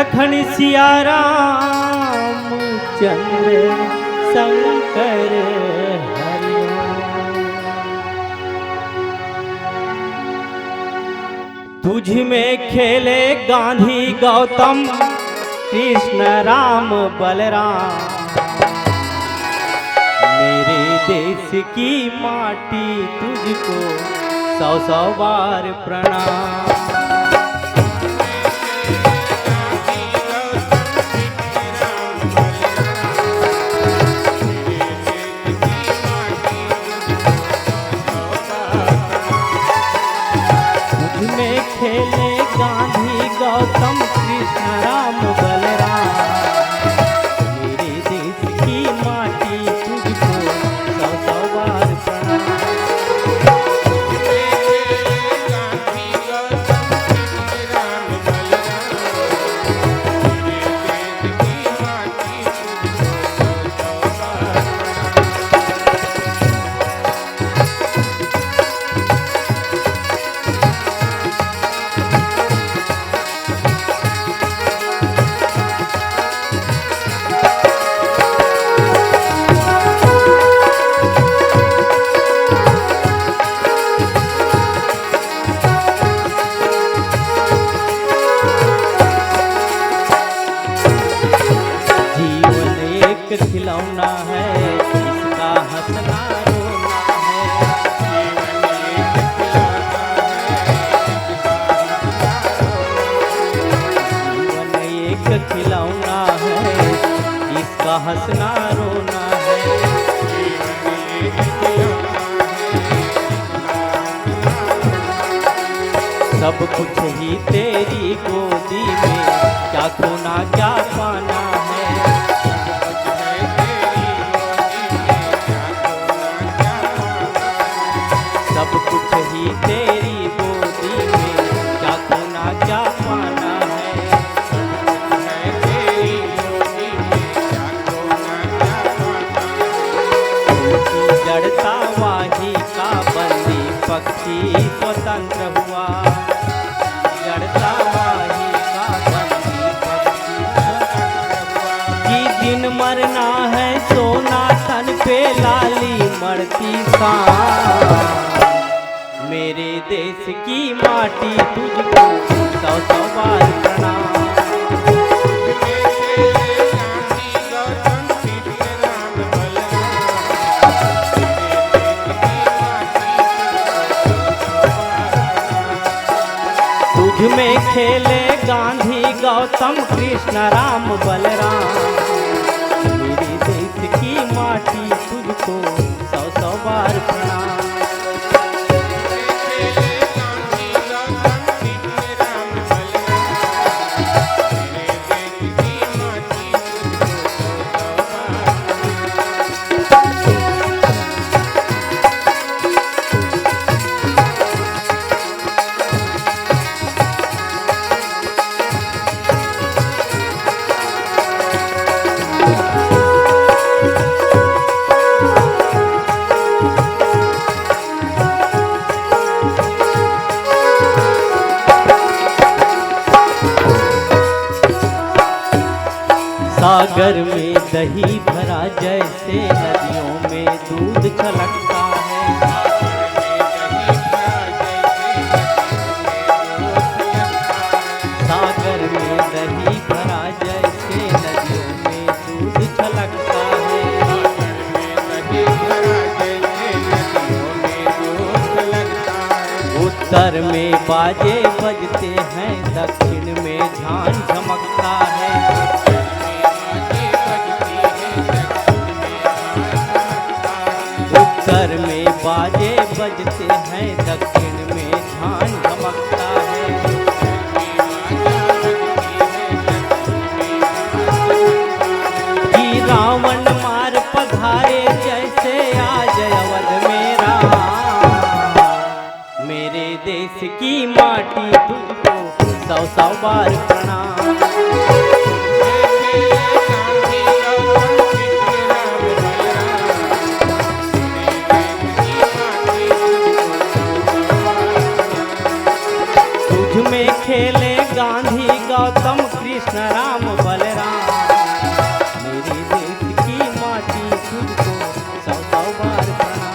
लखन सिया राम चंद्र शंकर हरिओम। तुझ में खेले गांधी गौतम कृष्ण राम बलराम। मेरे देश की माटी तुझको सौ सौ बार प्रणाम। तुझ में खेले गांधी गौतम कृष्ण राम बलराम। मेरे देश की माटी तुझको सौ सौ बार प्रणाम। खिलौना है इसका हंसना रोना है। जीवन एक खिलौना है इसका हंसना रोना है। सब कुछ ही तेरी गोदी में, क्या खोना क्या पाना है। सब कुछ ही तेरी गोदी में, क्या खोना क्या पाना है। जड़ता वाही का बंदी पक्षी स्वतंत्र हुआ। जड़ता वाही का बंदी पक्षी स्वतंत्र हुआ। कि दिन मरना है सोना तन पे लाली मरती सांस। मेरे देश की माटी तुझको सौ सौ बार प्रणाम। तुझ में खेले गांधी गौतम कृष्ण राम बलराम। मेरे देश की माटी तुझको सौ सौ बार प्रणाम। सागर में दही भरा जैसे नदियों में दूध छलकता है। सागर में दही भरा जैसे नदियों में दूध छलकता है। उत्तर में बाजे बजते हैं, दक्षिण में झांझ झमकता है। उत्तर में बाजे बजते हैं, दक्षिण में झांझ धमकता है। कि रावण मार पधारे जैसे आज अवध मेरा। मेरे देश की माटी तुझको सौ सौ बार प्रणाम। में खेले गांधी गौतम कृष्ण कृष्ण राम बलराम, मेरे देश की माटी तुझको सौ सौ बार प्रणाम।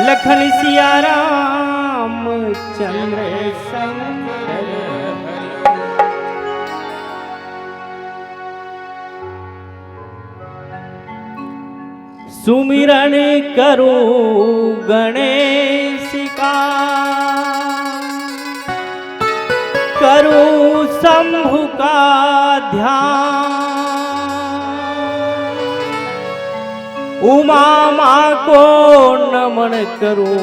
लखन सिया राम चंद्र शंकर, सुमिरन करो गणेश का, करो शंभु का ध्यान, उमा माँ को नमन करूं,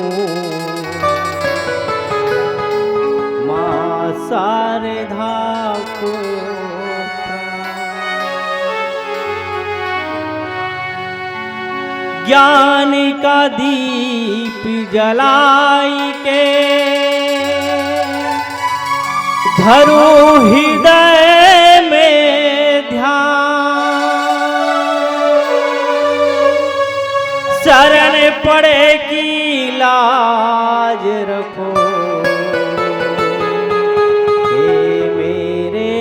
माँ शारदा को ज्ञान का दीप जलाई के, धरो हृदय में ध्यान, शरण पड़े की लाज रखो, हे मेरे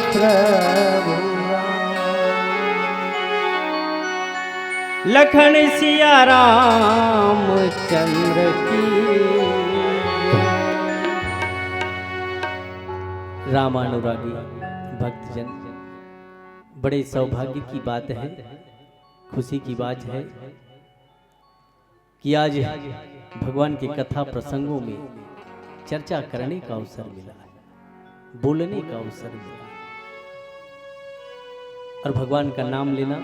प्रभु लखन सिया राम चंद्र की। रामानुरागी भक्तजन, बड़े सौभाग्य की बात है, खुशी की बात है कि आज भगवान की कथा प्रसंगों में चर्चा करने का अवसर मिला है, बोलने का अवसर मिला है। और भगवान का नाम लेना,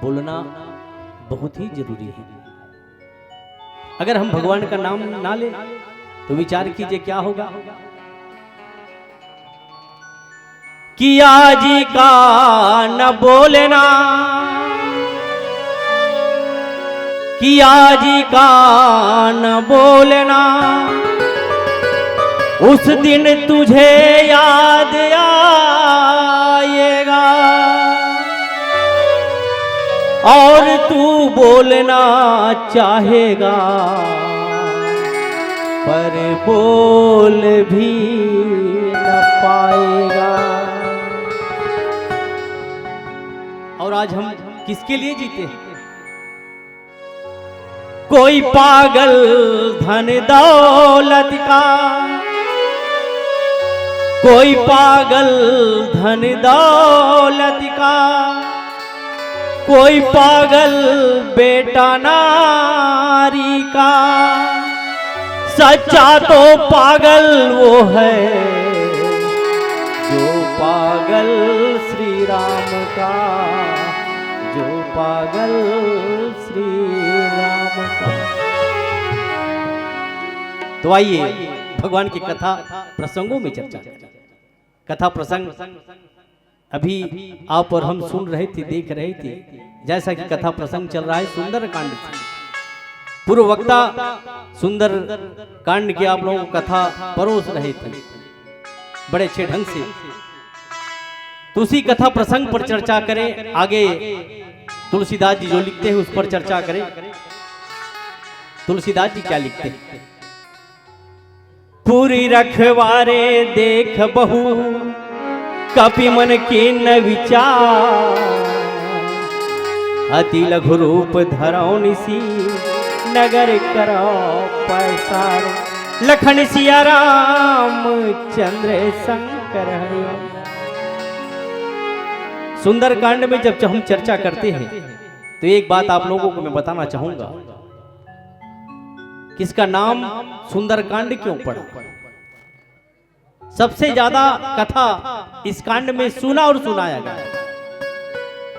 बोलना बहुत ही जरूरी है। अगर हम भगवान का नाम ना ले तो विचार कीजिए क्या होगा। कि आज का न बोलना, कि आज का न बोलना, उस दिन तुझे याद आएगा, और तू बोलना चाहेगा पर बोल भी न पाएगा। और आज हम किसके लिए जीते हैं? कोई पागल धन दौलत का, कोई पागल धन दौलत का, कोई पागल बेटा नारी का। सच्चा तो पागल वो है जो पागल श्री राम का, जो पागल श्री राम का। तो आइए भगवान की कथा प्रसंगों में चर्चा करें। कथा प्रसंग अभी आप और हम सुन रहे थे, देख रहे थे, जैसा कि कथा प्रसंग चल रहा है सुंदर कांड से। पूर्व वक्ता सुंदर कांड की आप लोगों को कथा परोस रहे थे बड़े अच्छे ढंग से। तो उसी कथा प्रसंग पर चर्चा करें। आगे तुलसीदास जी जो लिखते हैं उस पर चर्चा करें। तुलसीदास जी क्या लिखते हैं? पूरी रखवारे देख बहु, कपि मन के न विचार, अति लघु रूप धरौ निसी, नगर करो पैसार। लखन सिया राम चंद्र शंकर हरिओम। सुंदरकांड में जब हम चर्चा करते हैं तो एक बात आप लोगों को मैं बताना चाहूंगा कि इसका नाम सुंदरकांड क्यों पड़ा। सबसे ज्यादा कथा इस कांड में सुना और सुनाया गया।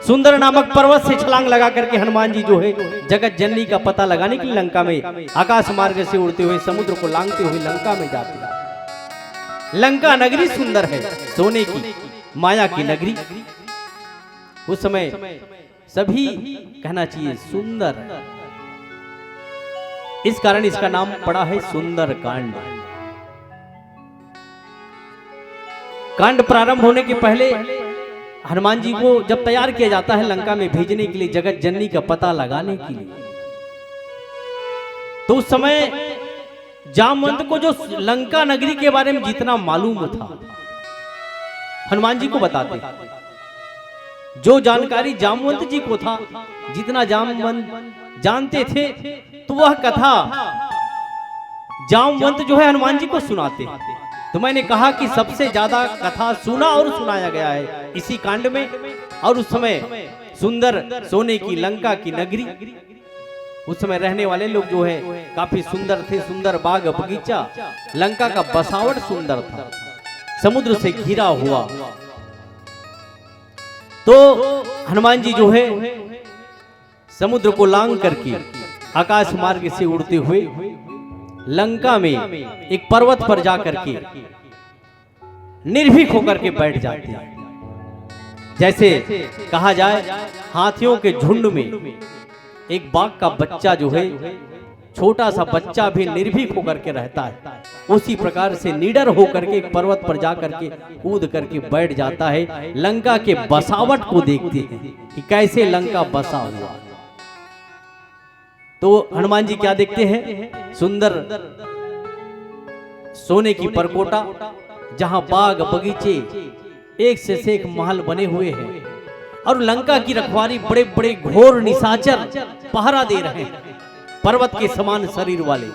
सुंदर नामक पर्वत से छलांग लगा करके हनुमान जी जो है जगत जननी का पता लगाने के लिए लंका में आकाश मार्ग से उड़ते हुए समुद्र को लांघते हुए लंका में जाते हैं। लंका नगरी सुंदर है, सोने की माया की नगरी। उस समय सभी कहना चाहिए सुंदर, इस कारण इसका नाम पड़ा है सुंदर कांड। कांड प्रारंभ होने के पहले हनुमान जी को जब तैयार किया जाता है लंका में भेजने के लिए, जगत जननी का पता लगाने के लिए, तो उस समय जामवंत को जो लंका नगरी के बारे में जितना मालूम था हनुमान जी को बताते। जो जानकारी जामवंत जी को था, जितना जामवंत जानते थे, तो वह कथा जामवंत जो है हनुमान जी को सुनाते। तो मैंने कहा कि सबसे ज्यादा कथा सुना और सुनाया गया है इसी कांड में। और उस समय सुंदर सोने की लंका की नगरी, उस समय रहने वाले लोग जो है काफी सुंदर थे, सुंदर बाग बगीचा, लंका का बसावट सुंदर था, समुद्र से घिरा हुआ। तो हनुमान जी जो है समुद्र को लांघ करके आकाश मार्ग से उड़ते हुए लंका में एक पर्वत पर जाकर के निर्भीक होकर के बैठ जाते हैं। जैसे कहा जाए हाथियों के झुंड में एक बाघ का बच्चा जो है, छोटा सा बच्चा भी निर्भीक होकर के रहता है, उसी प्रकार से निडर होकर के एक पर्वत पर जाकर के कूद करके बैठ जाता है। लंका के बसावट को देखते हैं कि कैसे लंका बसा हुआ। तो हनुमान जी क्या देखते हैं? सुंदर सोने की परकोटा, जहां बाग बगीचे एक से एक महल बने हुए हैं, और लंका की रखवाली बड़े बड़े घोर निशाचर पहरा दे रहे हैं। पर्वत के समान शरीर वाले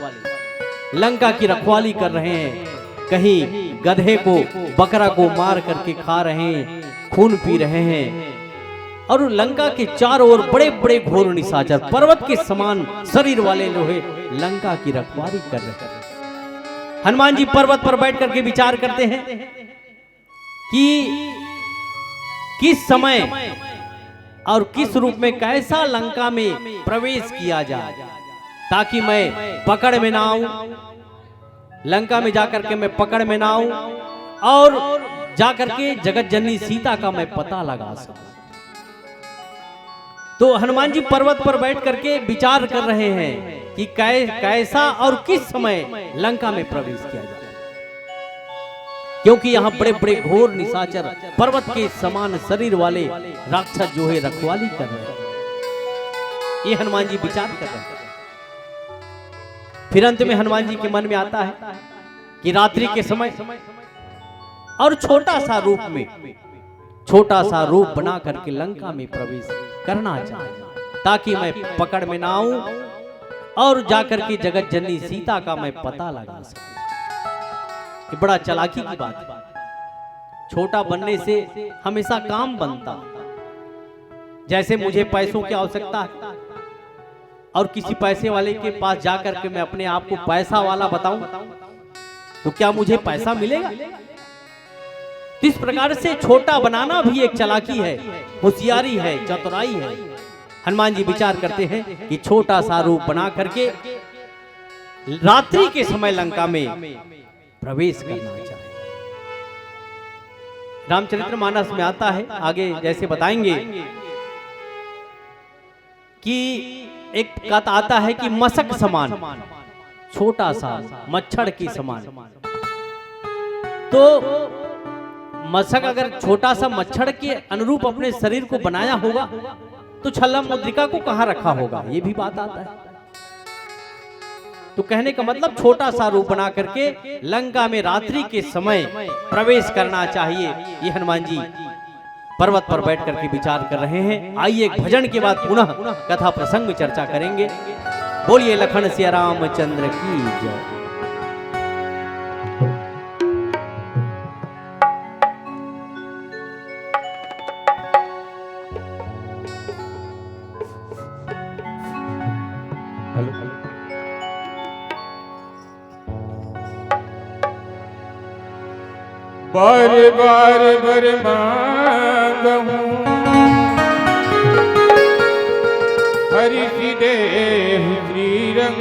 लंका की रखवाली कर रहे हैं। कहीं गधे को बकरा को मार करके खा रहे हैं, खून पी रहे हैं, और लंका के चारों ओर बड़े बड़े घोर निशाचर पर्वत के समान शरीर वाले लोहे लंका की रखवाली कर रहे हैं। हनुमान जी पर्वत पर बैठ करके विचार करते हैं कि किस समय और किस रूप में कैसा लंका में प्रवेश किया जाए ताकि मैं पकड़ में ना आऊं, लंका में जाकर के मैं पकड़ में ना आऊं, और जाकर के जगत जननी सीता का मैं पता लगा सकूं। तो हनुमान जी पर्वत पर बैठ करके विचार कर रहे हैं कि कैसा और किस समय लंका में प्रवेश किया जाए, क्योंकि यहाँ बड़े बड़े घोर निशाचर पर्वत के समान शरीर वाले राक्षस जो है रखवाली कर रहे हैं। ये हनुमान जी विचार कर रहे हैं। फिर अंत में हनुमान जी के मन में आता है कि रात्रि के समय और छोटा सा रूप बना करके लंका में प्रवेश करना चाहिए ताकि मैं पकड़ में ना आऊं और जाकर के जगत जननी सीता का मैं पता लगा सकूं। ये बड़ा चालाकी की बात है। छोटा बनने से हमेशा काम बनता। जैसे मुझे पैसों की आवश्यकता है और किसी पैसे वाले के पास जाकर के मैं अपने आप को पैसा वाला बताऊं तो क्या मुझे पैसा मिलेगा? इस प्रकार से छोटा बनाना भी एक चालाकी है, होशियारी है, चतुराई है। हनुमान जी विचार करते हैं कि छोटा सा रूप बना करके रात्रि के समय लंका में प्रवेश करना चाहिए। रामचरितमानस में आता है, आगे जैसे बताएंगे कि एक कथा आता है कि मशक समान, छोटा सा मच्छर की समान। तो मशक अगर छोटा सा मच्छर के अनुरूप अपने शरीर को बनाया होगा तो छल्ला मुद्रिका को कहां रखा होगा, ये भी बात आता है। तो कहने का मतलब छोटा सा रूप बना करके लंका में रात्रि के समय प्रवेश करना चाहिए। ये हनुमान जी पर्वत पर बैठ करके विचार कर रहे हैं। आइए एक भजन के बाद पुनः कथा प्रसंग चर्चा करेंगे। बोलिए लखन सिया रामचंद्र की जय। बार बार बर मांगहूँ हरि देव श्रीरंग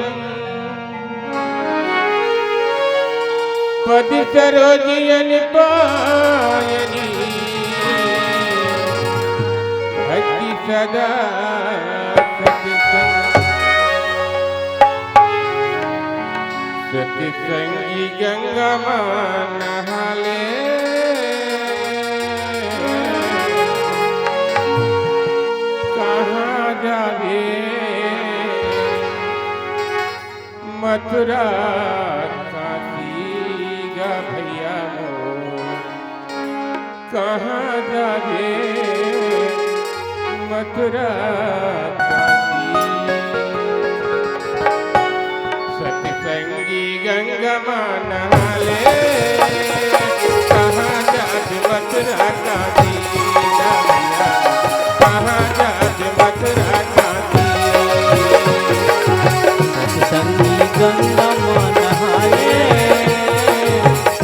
पद सरोजियन पायनी भक्ति सदा सत्संगी गंगा मां नहाले कहाँ जावे मथुरा काशी गा भैया मोर कहाँ जावे मथुरा सत्संगी गंगा मां नहाले कहाँ जात मथुरा काशी कहाँ जात मथुरा काशी सत्संगी गंगा मां नहाले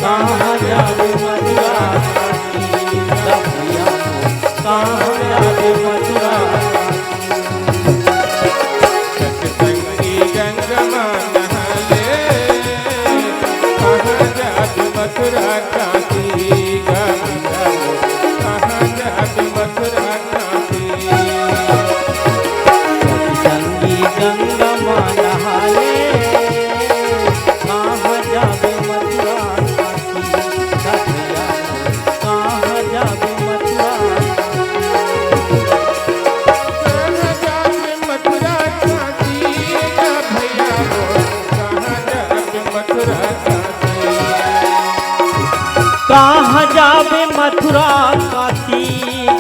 कहाँ जावे मथुरा काशी भैया कहाँ जावे मथुरा सत्संगी गंगा मां मथुरा काशी कहाँ जात मथुरा काशी सत्संगी गंगा मां नहाले कहाँ जावे मथुरा काशी भैया कहाँ जावे मथुरा कहाँ जात मथुरा काशी भैया कहाँ जात मथुरा कहाँ जावे मथुरा काशी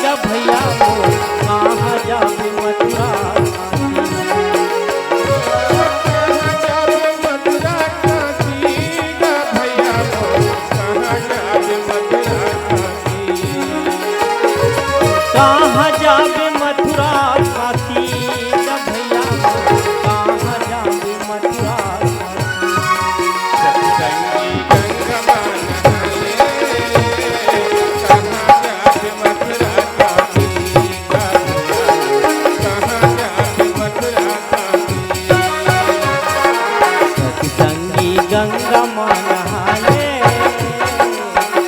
गा भैया मोर कहाँ जावे मथुरा कहाँ जात मथुरा काशी भैया कहाँ जात मथुरा काशी कहाँ जावे मथुरा काशी गा भैया मोर कहाँ जावे मथुरा सत्संगी गंगा मां गंगा मां नहाले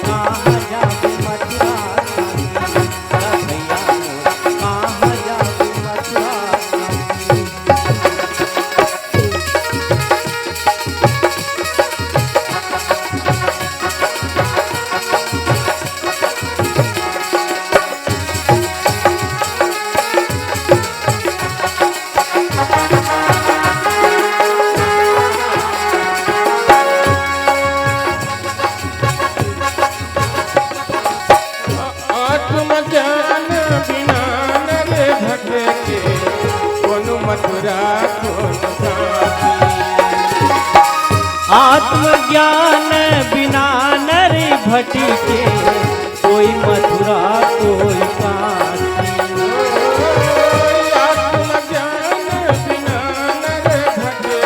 कहाँ जावे मथुरा काशी भैया कहाँ जावे मथुरा आत्मज्ञान बिना नर भटके कोनो मथुरा कोनो काशी आत्मज्ञान बिना नर भटके कोई मथुरा कोई काशी आत्मज्ञान बिना नर भटके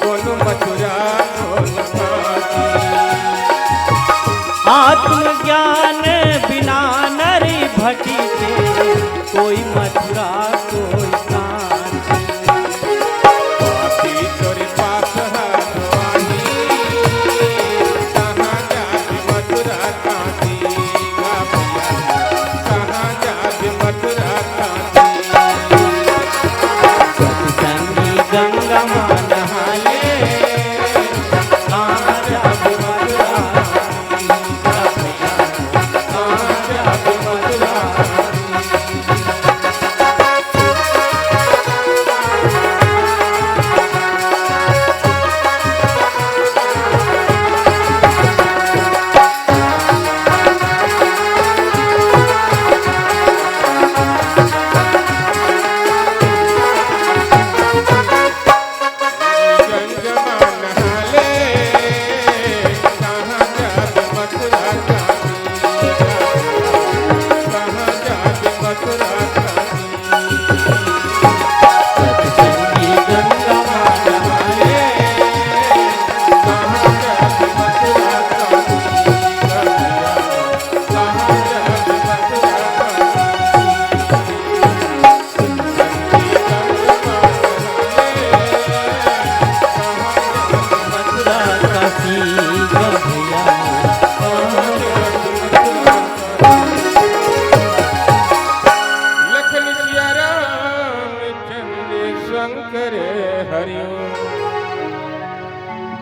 कोनो मथुरा कोनो काशी आत्मज्ञान बिना नर भटके कोई मथुरा कोई काशी पापी तोरे पास हरवाही कहाँ जात मथुरा काशी कहाँ जात मथुरा काशी सत्संगी गंगा मां नहाले कहाँ जावे मथुरा काशी भैया कहाँ जावे मथुरा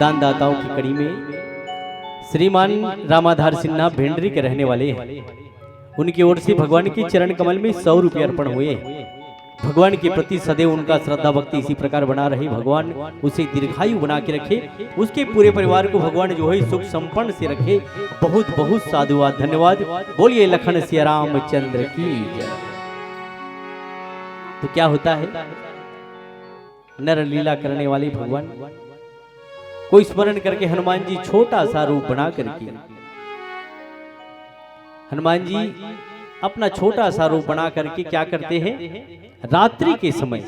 दानदाताओं की कड़ी में श्रीमान रामाधार सिन्हा भेंडरी के रहने वाले हैं। उनकी ओर से भगवान के चरण कमल में 100 रुपये अर्पण हुए। भगवान के प्रति सदैव उनका श्रद्धा भक्ति इसी प्रकार बना रहे, भगवान उसे दीर्घायु बना के रखे, उसके पूरे परिवार को भगवान जो है सुख संपन्न से रखे। बहुत बहुत साधुवाद, धन्यवाद। बोलिए लखन सिया रामचंद्र की जय। तो क्या होता है, नर लीला करने वाले भगवान को स्मरण करके हनुमान जी छोटा सा रूप बना करके, हनुमान जी अपना छोटा सा रूप बना करके क्या करते हैं, रात्रि के समय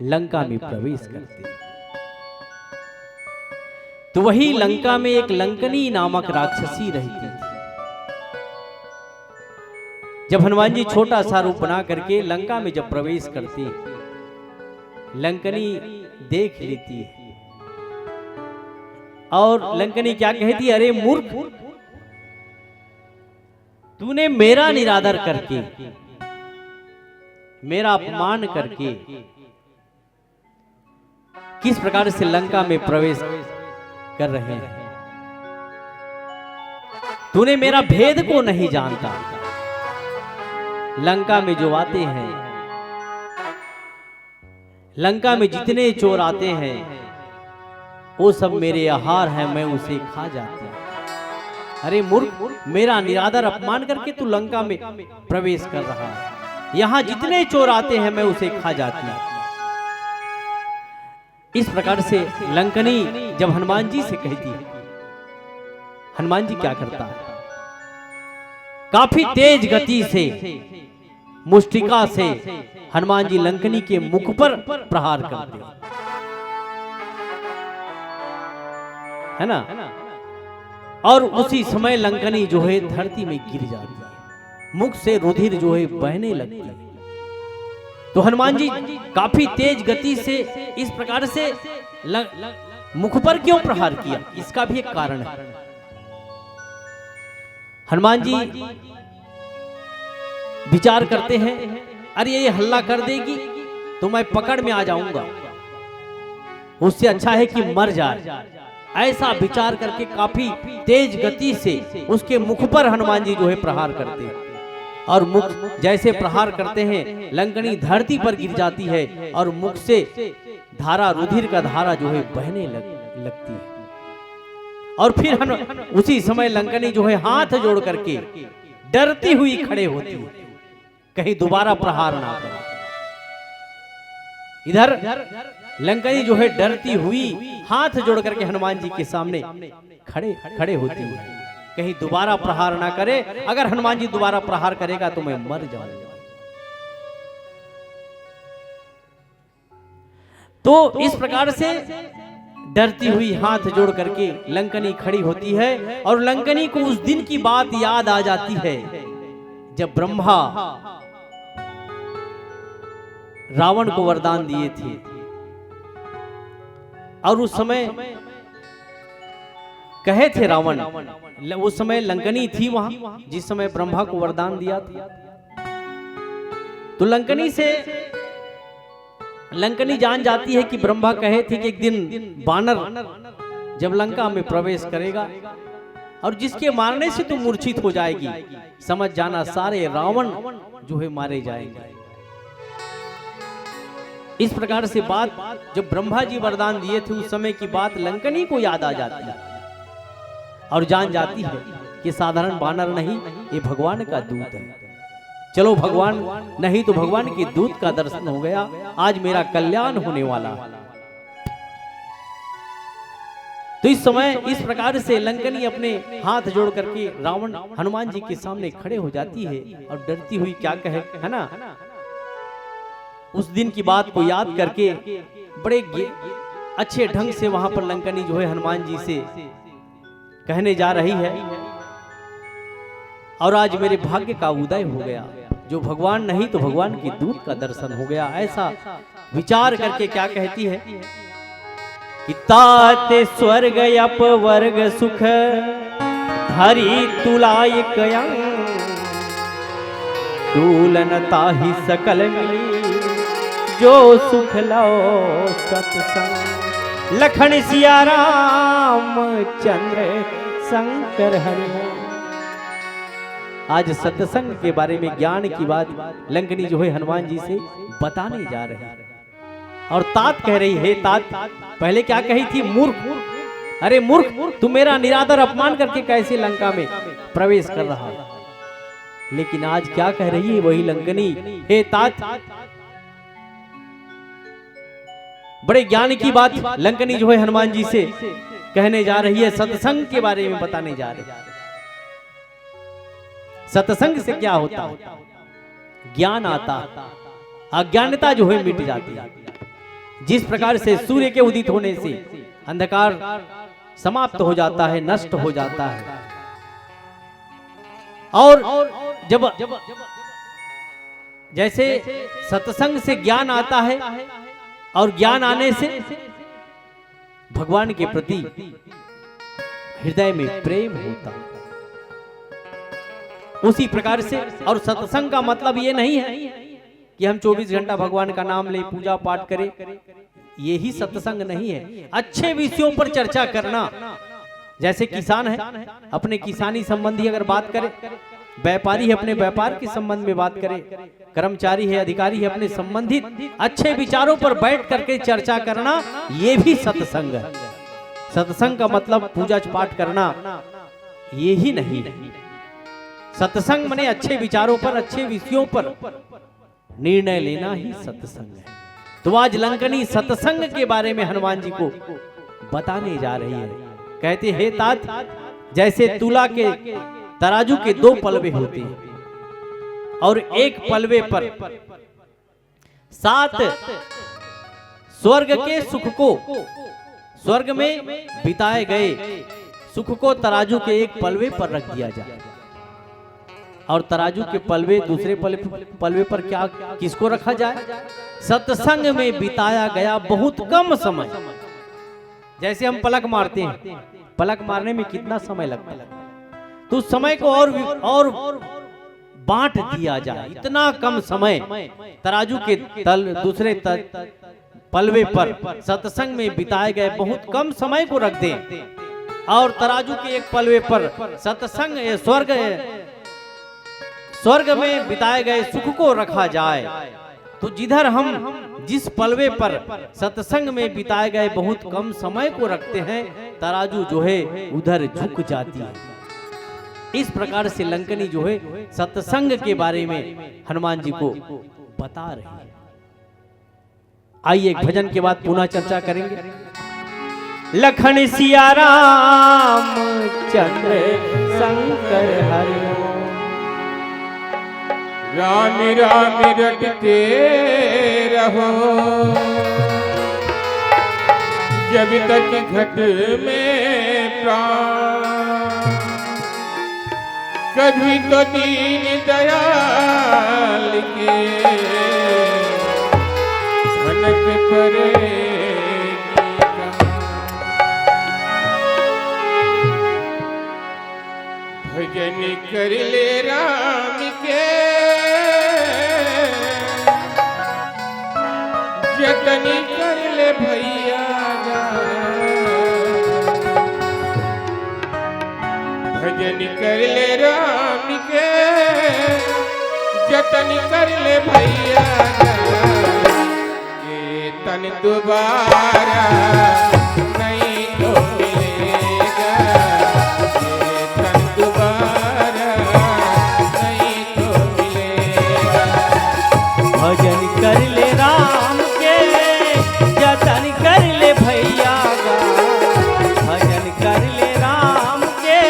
लंका में प्रवेश करते हैं। तो वही लंका में एक लंकनी नामक राक्षसी रहती थी। जब हनुमान जी छोटा सा रूप बना करके लंका में जब प्रवेश करते, लंकनी देख लेती है और लंकनी क्या कहती है, अरे मूर्ख, तूने मेरा निरादर करके, मेरा अपमान करके किस प्रकार से लंका में प्रवेश कर रहे हैं। तूने मेरा भेद को नहीं जानता। लंका में जो आते हैं, लंका में जितने चोर आते हैं वो सब मेरे आहार हैं, मैं उसे खा जाती हूं। अरे मूर्ख, मेरा निरादर अपमान करके तू लंका में प्रवेश कर रहा है। यहां जितने चोर आते हैं मैं उसे खा जाती हूं। इस प्रकार से लंकनी जब हनुमान जी से कहती है, हनुमान जी क्या करता है, काफी तेज गति से मुष्टिका से हनुमान जी लंकनी के मुख पर प्रहार करते है ना, और उसी समय लंकनी जो है धरती में गिर जाती है, मुख से रुधिर जो है बहने लगती है। तो हनुमान जी काफी तेज गति से इस प्रकार से मुख पर क्यों प्रहार किया, इसका भी एक कारण है। हनुमान जी विचार करते हैं, अरे ये हल्ला कर देगी तो मैं पकड़ में आ जाऊंगा, उससे अच्छा है कि मर जाए। ऐसा विचार करके काफी तेज गति से उसके मुख पर हनुमान जी जो है प्रहार करते हैं, और मुख जैसे प्रहार करते हैं लंकनी धरती पर गिर जाती है और मुख से धारा, रुधिर का धारा जो है बहने लगती है। और फिर उसी समय लंकनी जो है हाथ जोड़ करके डरती हुई खड़े होती है, कहीं दोबारा प्रहार ना करे। इधर लंकनी जो है डरती हुई हाथ जोड़ करके हनुमान जी के सामने खड़े होती है, कहीं दोबारा प्रहार ना करे। अगर हनुमान जी दोबारा प्रहार करेगा तो मैं मर जाऊंगा। तो इस प्रकार से डरती हुई हाथ जोड़ करके लंकनी खड़ी होती है, और लंकनी को उस दिन की बात याद आ जाती है जब ब्रह्मा रावण को वरदान दिए थे, और उस समय कहे थे रावण, उस समय लंकनी थी वहां जिस समय ब्रह्मा को वरदान दिया था। तो लंकनी जान जाती है कि ब्रह्मा कहे थे कि एक दिन बानर जब लंका में प्रवेश करेगा और जिसके मारने से तू मूर्छित हो जाएगी, समझ जाना सारे रावण जो है मारे जाएंगे। इस प्रकार से बात जब ब्रह्मा जी वरदान दिए थे उस समय की बात लंकनी को याद आ जाती है और जान जाती है कि साधारण बानर नहीं, ये भगवान का दूत है। चलो भगवान नहीं तो भगवान के दूत का दर्शन हो गया, आज मेरा कल्याण होने वाला। तो इस समय इस प्रकार से लंकनी अपने हाथ जोड़ करके रावण हनुमान जी के सामने खड़े हो जाती है और डरती हुई क्या कहे, है ना, उस दिन की बात को याद करके बड़े अच्छे ढंग से वहां पर लंकनी जो है हनुमान जी से कहने जा रही है, और आज मेरे भाग्य का उदय हो गया, जो भगवान नहीं तो भगवान के दूत का दर्शन हो गया। ऐसा विचार करके क्या कहती है कि ताते स्वर्ग अपवर्ग सुख धरी तुलाय कया, तुलनता ही सकल मिली जो सुख लो सत्संग। लखन सिया राम चंद्र शंकर हरि। आज सत्संग के बारे में ज्ञान की बात लंकनी जो है हनुमान जी से बताने जा रहे हैं। और तात कह रही है, तात पहले क्या कही थी? मूर्ख। अरे मूर्ख, तू मेरा निरादर अपमान करके कैसे लंका में प्रवेश कर रहा है? लेकिन आज क्या कह रही है वही लंकनी? हे तात, बड़े ज्ञान की बात लंकनी जो है हनुमान जी से कहने जा रही है, सत्संग के बारे में बताने जा रही है। सत्संग से क्या होता है? ज्ञान आता, अज्ञानता जो है मिट जाती है। जिस प्रकार से सूर्य के उदित होने से अंधकार समाप्त हो जाता है, नष्ट हो जाता है, और जब जैसे सत्संग से ज्ञान आता है और ज्ञान आने से भगवान के प्रति हृदय में प्रेम होता है, उसी प्रकार से। और सत्संग का मतलब ये नहीं है कि हम 24 घंटा भगवान का नाम ले, पूजा पाठ करें, यही सत्संग नहीं है। अच्छे विषयों पर चर्चा करना, जैसे किसान है अपने किसानी संबंधी अगर बात करे, व्यापारी है अपने व्यापार के संबंध में बात करे, कर्मचारी है, अधिकारी है, अपने संबंधित अच्छे विचारों पर बैठ करके चर्चा करना, ये भी सत्संग है। सत्संग का मतलब पूजा पाठ करना ये ही नहीं है। सत्संग माने अच्छे विचारों पर, अच्छे विषयों पर निर्णय लेना ही सत्संग है। तो आज लंकनी सत्संग के बारे में हनुमान जी को बताने जा रही है। कहते हे तात, जैसे तुला के तराजू के 2 पलवे होते हैं और एक पलवे पर 7 स्वर्ग के सुख को, स्वर्ग में बिताए गए सुख को तराजू के एक पलवे पर रख दिया जाए, और तराजू के पलवे दूसरे पलवे पर क्या किसको रखा जाए? सत्संग में बिताया गया बहुत कम समय। जैसे हम पलक मारते हैं, पलक मारने में कितना समय लगता है, तो उस समय को और बांट दिया जाए, इतना कम समय तराजू के दूसरे पलवे पर सत्संग में बिताए गए बहुत कम समय को रख दें, और तराजू के एक पलवे पर सत्संग स्वर्ग में बिताए गए सुख को रखा जाए। तो जिधर हम जिस पलवे पर सत्संग में बिताए गए बहुत कम समय को रखते हैं, तराजू जो है उधर झुक जाती है। इस प्रकार से लंकनी जो है सत्संग के बारे में हनुमान जी को बता रही है। आइए एक भजन के बाद पुनः चर्चा करेंगे। लखन सिया राम चंद्र शंकर हरि। राम राम रटते रहो जब तक घट में प्राण, कभी तो दीन दयाल के भनक पड़ेगी। भजन कर ले राम के, जतन कर ले भैया, भजन कर ले राम के, जतन कर ले भैया, ये तन दोबारा नहीं तो मिलेगा, ये तन दोबारा नहीं तो मिलेगा। भजन कर ले राम के, जतन कर ले भैया, भजन कर ले राम के,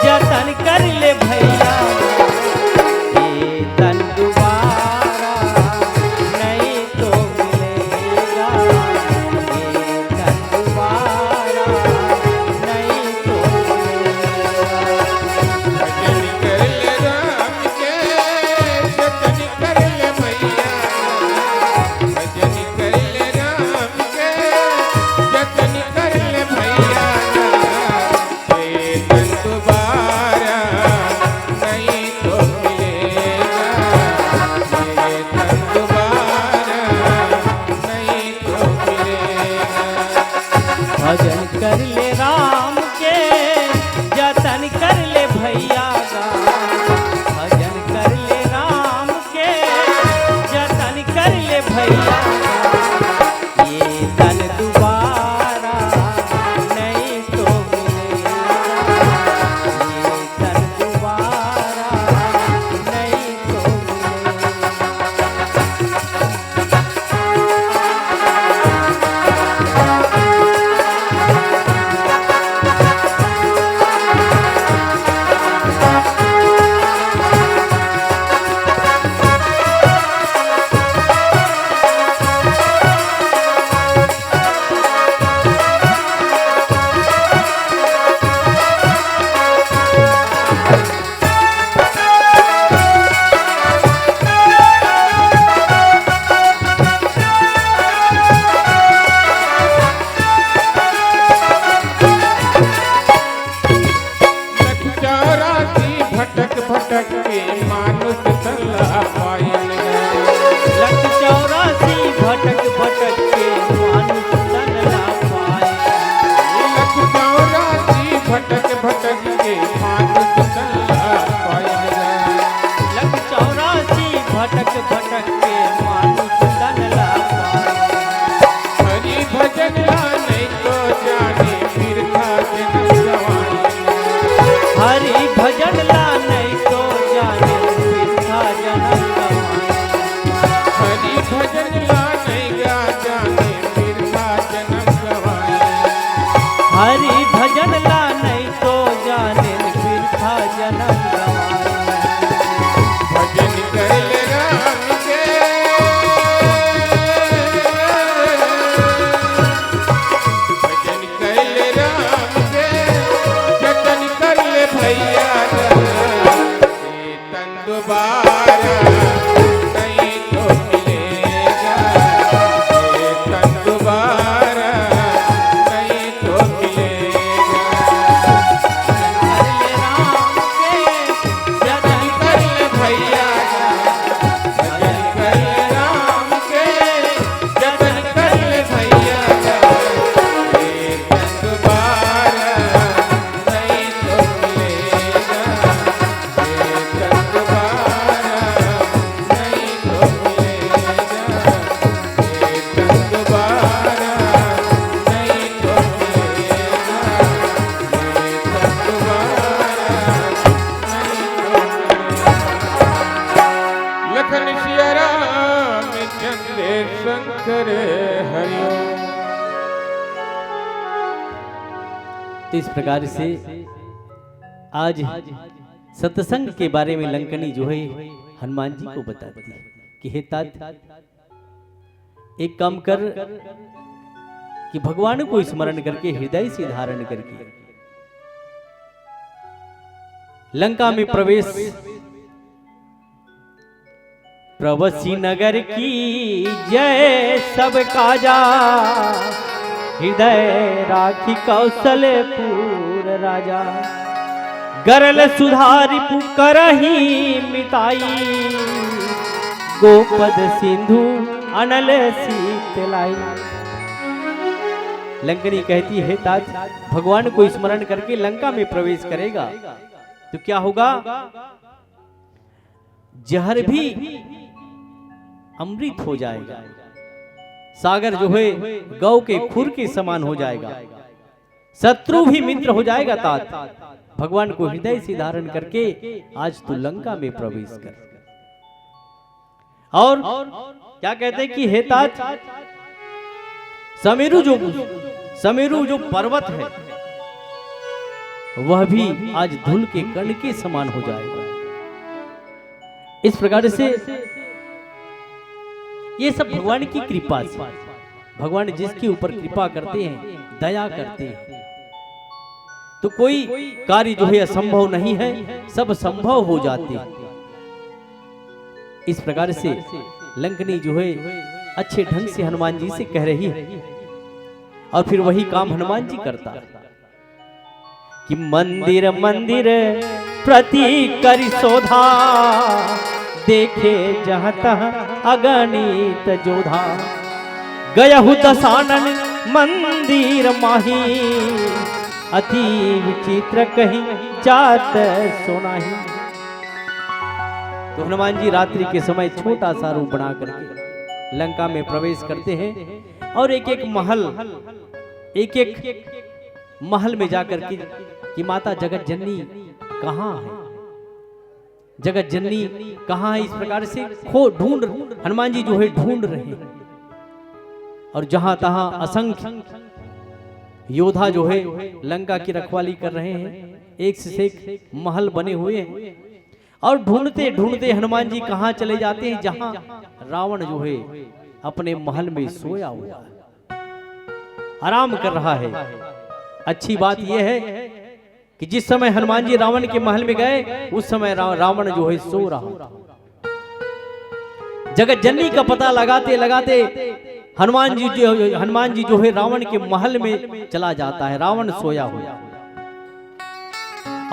जतन कर ले भैया, ये तन दोबारा नहीं तो मिलेगा, ये तन दोबारा नहीं तो मिलेगा। भजन कर ले राम के, जतन कर ले भैया, भजन कर ले राम के, जतन कर ले भैया, ये तन दोबारा भटक भटक के मानुष तला पायल लख 84 भटक भटक के मानुष तन ला पाए। लख 84 भटक भटक के मानुष तला पायल लख 84 भटक भटक के मानुष तन ला पाए। हरि भजन ला नहीं तो जाने फिर था जन्म गवाए हरि भजन ला नहीं तो जाने बिरथा जन्म गवाए। हरि भजन ला नहीं गा जाने फिर था जन्म गवाए हरि भजन ला नहीं तो जाने बिरथा जन्म गवाए। भजन कर ले राम के भजन कर ले राम के जतन कर ले भैया तन दोबारा नहीं तो मिलेगा तन दोबारा नहीं तो मिलेगा हरे राम के जतन कर ले भैया भजन कर ले राम के जतन कर ले भैया तन दोबारा नहीं तो मिलेगा तन दोबारा नहीं तो मिलेगा तन दोबारा नहीं तो मिलेगा तन दोबारा लखन सिया राम चंद्र शंकर हरिओम। तो इस प्रकार से आज सत्संग के बारे में लंकनी जो है हनुमान जी को बताती है कि हे तात एक काम कर कि भगवान को स्मरण करके हृदय से धारण करके लंका में प्रवेश प्रवसी नगर की जय सब काजा हृदय राखी कौशलपुर राजा गरल सुधारी पुकरही मिताई गोपद सिंधु अनल शीतलाई। लंकनी कहती है तात भगवान को स्मरण करके लंका में प्रवेश करेगा तो क्या होगा जहर भी अमृत हो जाएगा सागर जो है गौ के खुर के समान हो जाएगा शत्रु भी मित्र हो जाएगा तात भगवान को हृदय से धारण करके आज तू लंका में प्रवेश कर। और क्या कहते हैं कि हे तात समेरु जो पर्वत है वह भी आज धूल के कण के समान हो जाएगा। इस प्रकार से ये सब भगवान की कृपा से भगवान जिसके ऊपर कृपा करते हैं दया करते हैं तो कोई कार्य जो है असंभव नहीं है सब संभव हो जाते हैं। इस प्रकार से लंकनी जो है अच्छे ढंग से हनुमान जी से कह रही है और फिर वही काम हनुमान जी करता कि मंदिर मंदिर प्रति करि शोधा देखे जहाँ तहाँ अगणित जोधा गयहु दशानन मंदिर माही अति विचित्र कहीं जात सोनाही। तो हनुमान जी रात्रि के समय छोटा सा रूप बना करके लंका में प्रवेश करते हैं और एक एक महल में जाकर के कि माता जगत जननी कहाँ है जगत जननी कहाँ है इस प्रकार से ढूंढ हनुमान जी जो है ढूंढ रहे हैं और जहां तहां असंख्य योद्धा जो है लंका की रखवाली कर रहे हैं एक से एक महल बने हुए हैं और ढूंढते ढूंढते हनुमान जी कहाँ चले जाते हैं जहां रावण जो है अपने महल में सोया हुआ है आराम कर रहा है। अच्छी बात यह है कि जिस समय हनुमान जी रावण के महल में गए उस समय रावण जो है सो रहा। जगत जननी का पता लगाते लगाते हनुमान जी जो है रावण के महल में चला जाता है। रावण सोया हुआ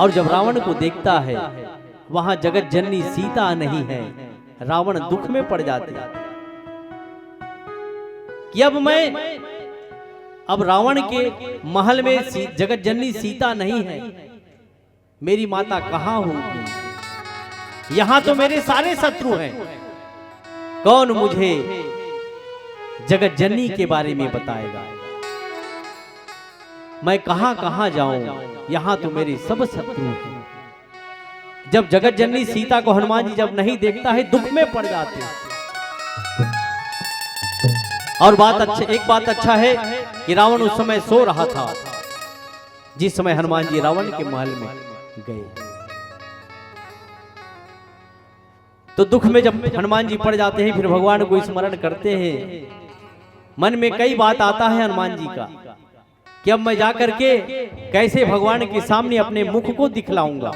और जब रावण को देखता है वहां जगत जननी सीता नहीं है। रावण दुख में पड़ जाते कि अब रावण के महल में जगत जननी सीता नहीं है, मेरी माता कहां होगी? यहां तो मेरे सारे शत्रु हैं, कौन मुझे जगत जननी के बारे में बताएगा? मैं कहां कहां जाऊं? यहां तो मेरे सब शत्रु हैं। जब जगत जननी सीता को हनुमान जी जब नहीं देखता है, दुख में पड़ जाते हैं। और एक बात अच्छा है कि रावण उस समय सो रहा था जिस समय हनुमान जी रावण के महल में गए। तो दुख में जब हनुमान जी पड़ जाते हैं, फिर भगवान को स्मरण करते हैं। मन में कई बात आता है हनुमान जी का कि अब मैं जाकर के कैसे भगवान के सामने अपने मुख को दिखलाऊंगा।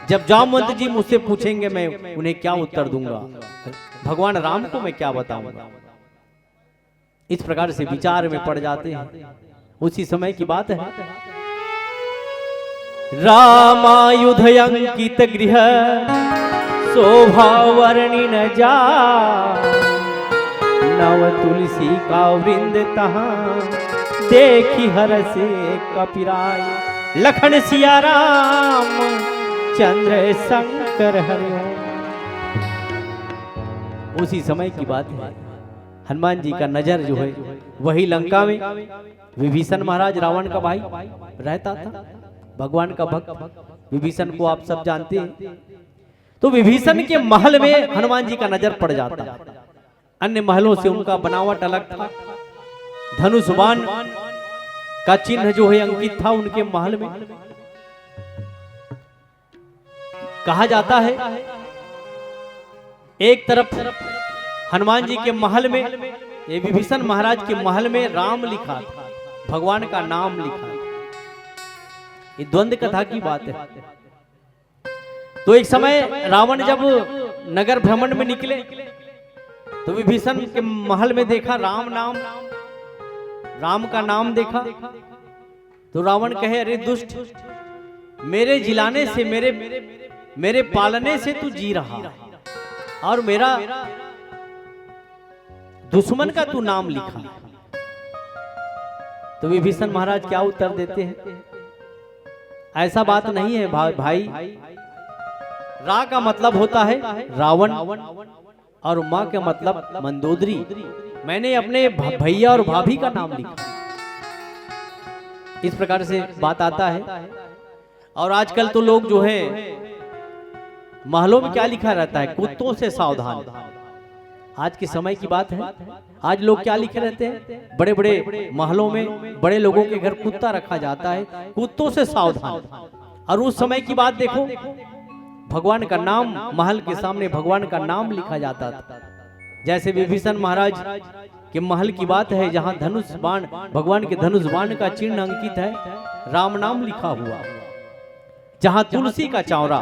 जब जामवंत जी मुझसे पूछेंगे, मैं उन्हें क्या उत्तर दूंगा? भगवान राम को मैं क्या बताऊंगा? इस प्रकार से विचार में पड़ जाते हैं। उसी समय की बात है, रामायुध अंकित गृह शोभा वर्णि न जा, नव तुलसी का वृंद तहां देखी हर से कपिराय। लखन सिया राम चंद्र शंकर हरिओम। उसी समय की बात है, हनुमान जी का नजर जो है वही लंका में विभीषण महाराज रावण का भाई रहता था, भगवान का भक्त। विभीषण को आप सब जानते हैं। तो विभीषण के महल में हनुमान जी का नजर पड़ जाता। अन्य महलों से उनका बनावट अलग था। धनुष बाण का चिन्ह जो है अंकित था उनके महल में। कहा जाता है एक तरफ हनुमान जी के महल में, ये विभीषण महाराज के महल में राम लिखा था, भगवान का नाम लिखा। ये द्वंद्व कथा की बात है। तो एक समय रावण जब नगर भ्रमण में निकले तो विभीषण के महल में देखा राम का नाम देखा। तो रावण कहे, अरे दुष्ट, मेरे जिलाने से, मेरे पालने से तू जी रहा और मेरा दुश्मन का तू नाम लिखा। तो विभीषण महाराज क्या उत्तर देते हैं? ऐसा बात नहीं है भाई। रा का मतलब होता है रावण और माँ का मतलब मंदोदरी। मैंने अपने भैया और भाभी का नाम लिखा। इस प्रकार से बात आता है। और आजकल तो लोग जो है महलों में क्या लिखा रहता है? कुत्तों से सावधान। आज के समय की बात है। आज लोग क्या लिखे रहते हैं? बड़े बड़े महलों में बड़े लोगों के घर कुत्ता रखा जाता है, कुत्तों से सावधान। और उस समय की बात देखो, भगवान का नाम महल के सामने भगवान का नाम लिखा जाता था। जैसे विभीषण महाराज के महल की बात है, जहां धनुष बाण, भगवान के धनुष बाण का चिन्ह अंकित है, राम नाम लिखा हुआ। जहां तुलसी का चौरा।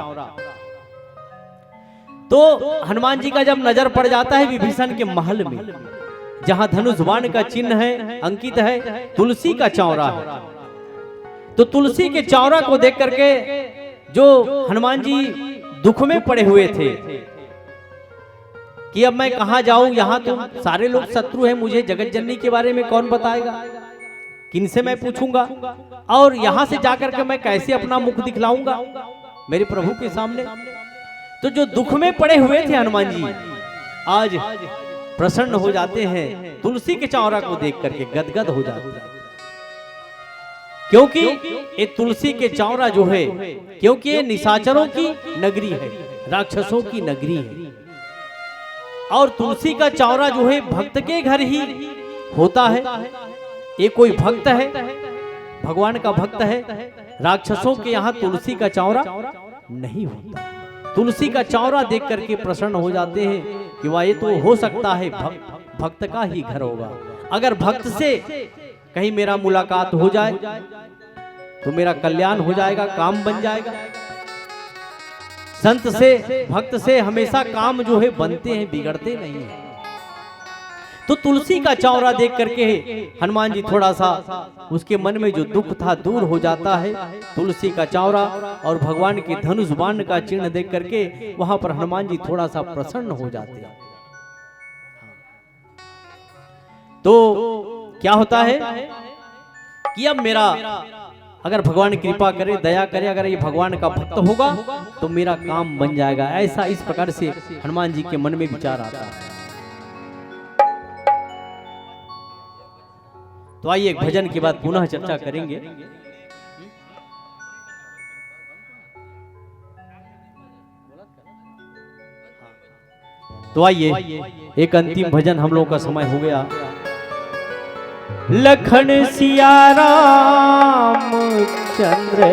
तो हनुमान जी का जब नजर पड़ जाता है विभीषण के महल में, जहां धनुष बाण का चिन्ह है, अंकित है, तुलसी का चौरा है। तो तुलसी के चौरा को देख करके जो हनुमान जी दुख में पड़े हुए थे कि अब मैं कहां जाऊं, यहां तो सारे लोग शत्रु हैं, मुझे जगत जननी के बारे में कौन बताएगा, किनसे मैं पूछूंगा, और यहां से जाकर के मैं कैसे अपना मुख दिखलाऊंगा मेरे प्रभु के सामने। तो जो दुख में पड़े हुए थे हनुमान जी, आज प्रसन्न हो जाते हैं। तुलसी के चौरा को देख करके गदगद हो जाते हैं। क्योंकि ये तुलसी के चौरा जो है, क्योंकि ये निशाचरों की नगरी है, राक्षसों की नगरी है। और तुलसी का चौरा जो है भक्त के घर ही होता है। ये कोई भक्त है, भगवान का भक्त है। राक्षसों के यहाँ तुलसी का चौरा नहीं होता। तुलसी का चौरा देख करके प्रसन्न हो जाते हैं कि वाह, ये तो हो सकता है भक्त का ही घर होगा। अगर भक्त से कहीं मेरा मुलाकात हो जाए तो मेरा कल्याण हो जाएगा, काम बन जाएगा। संत से, भक्त से हमेशा काम जो है बनते हैं, बिगड़ते नहीं है। तो तुलसी का चौरा देख करके हनुमान जी थोड़ा सा उसके मन में जो दुख था दूर हो जाता है। तुलसी का चौरा और भगवान के धनुष बाण का चिन्ह देख करके वहां पर हनुमान जी थोड़ा सा प्रसन्न हो जाते हैं। तो क्या होता है कि अब मेरा अगर भगवान कृपा करे, दया करे, अगर ये भगवान का भक्त होगा तो मेरा काम बन जाएगा। ऐसा इस प्रकार से हनुमान जी के मन में विचार आता है। तो आइए एक भजन के बाद पुनः चर्चा करेंगे। तो आइए एक अंतिम भजन, हम लोगों का समय हो गया। लखन सिया राम चंद्र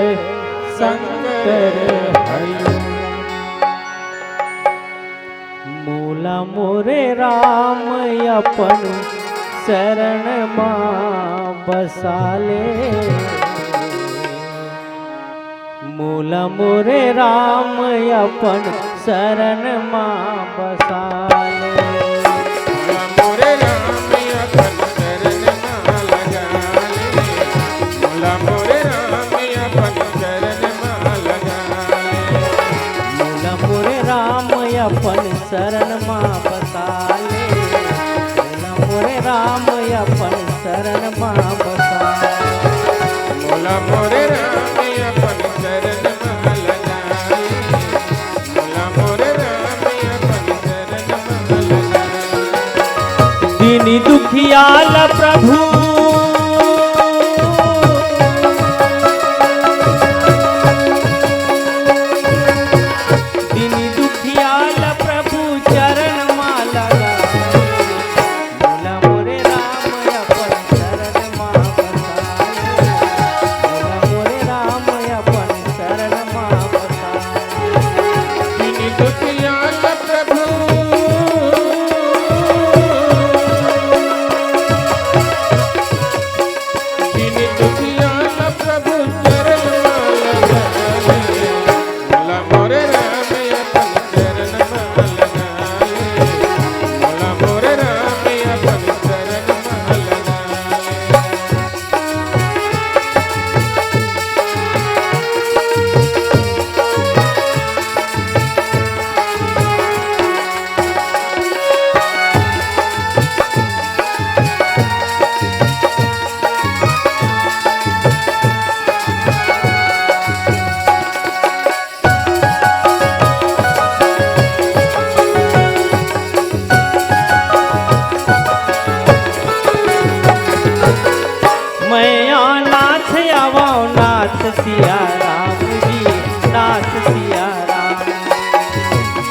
शंकर हरि, मूला मोरे राम अपन शरण मां बसाले, मूला मोरे राम अपन शरण मां बसाले, मोरे राम अपन शरण मां लगा ले, मोला मोरे राम अपन शरण मां लगा ले, मूला मोरे राम अपन शरण मां बसाले, मूला मोरे राम अपन शरण मां बसाले, मोला मोरे राम अपन शरण मां लगा ले, मोला मोरे राम अपन शरण मां लगा ले। दीनी दुखियाल प्रभु दीनी दुखियाल प्रभु चरण मां लगा, मूला मोरे राम अपन शरण मां बसाले, मूला मोरे राम अपन शरण मां बसाले, दीनी दुखियाल प्रभु दीनी दुखियाल प्रभु चरण मां लगा ले, मोला मोरे राम अपन शरण मां लगा ले, मोला मोरे राम अपन शरण मां लगा ले। मैं नाथ आवो नाथ सिया राम जी, नाथ सिया राम,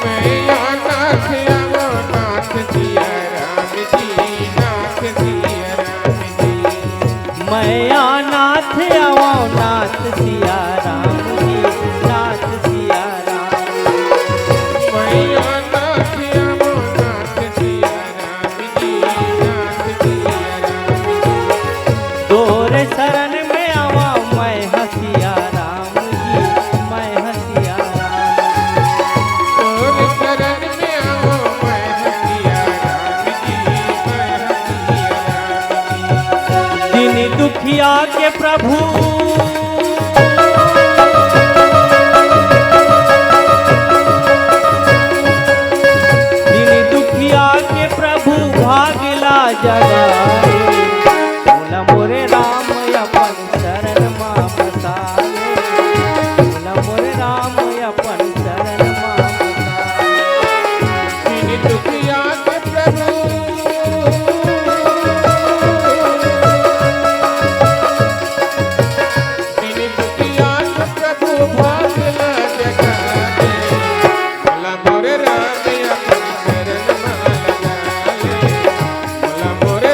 मैया नाथ आवो नाथ सिया राम जी, नाथ सिया राम जी। मैं नाथ आवो नाथ सिया राम जी, नाथ सिया राम, मैया नाथ आवो नाथ सिया राम जी, नाथ सिया राम जी। तोरे शरण में आवा मैं हसिया राम जी, मैं हसिया राम, तोरे शरण में आवो मैं हसिया राम जी, मैं हसिया राम जी। दीनी दुखिया के प्रभु दीनी दुखिया के प्रभु भागला जगाए, मूला मोरे राम अपन शरण मां बसाले, मूला मोरे राम अपन शरण मां बसाले, दीनी दुखिया के प्रभु दीनी दुखिया के प्रभु भागला जगा दे, मोला मोरे राम अपन शरण मां लगा ले, मोला मोरे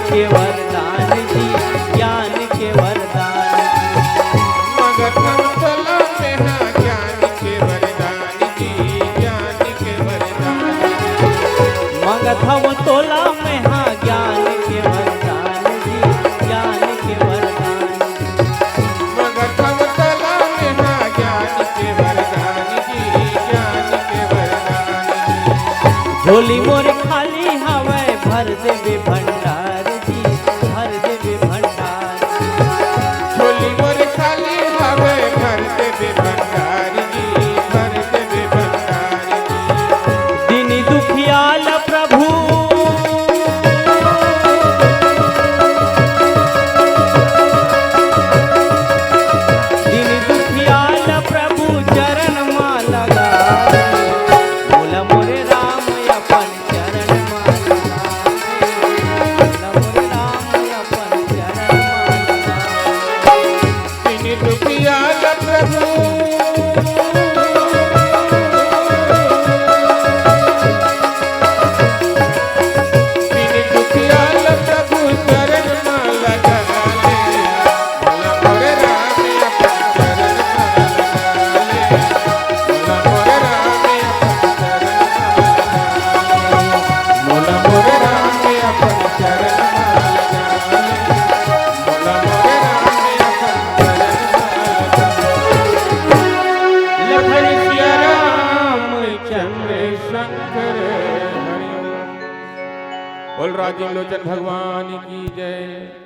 के वरदान जी, ज्ञान के वरदान। मगध तला में हाँ ज्ञान के वरदान जी, ज्ञान के वरदान। मगधम तोला में हाँ ज्ञान के वरदान जी, ज्ञान के वरदान। मगध तला में हाँ ज्ञान के वरदान जी, ज्ञान के वरदान। झोली मोर खाली हवे भर देवे भंडार जी, भर देवे भंडार। झोली मोर खाली हवे भर देवे भंडार जी, भर देवे भंडार जी। दीनी दुखियाल प्रभु दीनी दुखियाल प्रभु चरण मां लगा। बोला मोरे राम अपन चरण मां लगा। बोला मोरे राम अपन चरण मां लगा। दीन दुखियाल प्रभु दीन दुखियाल प्रभु चरण मां लगा ले। बोला मोरे राम अपन चरण मां लगा ले। बोला मोरे राम अपन चरण मां लगा ले। बोला मोरे राम अपन चरण मां लगा ले। बोला मोरे राम अपन चरण मां लखन सिया राम चंद्र शंकर हरि ओम। बोल राजीव लोचन भगवान की जय,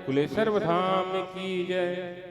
कुलेश्वर धाम की जय।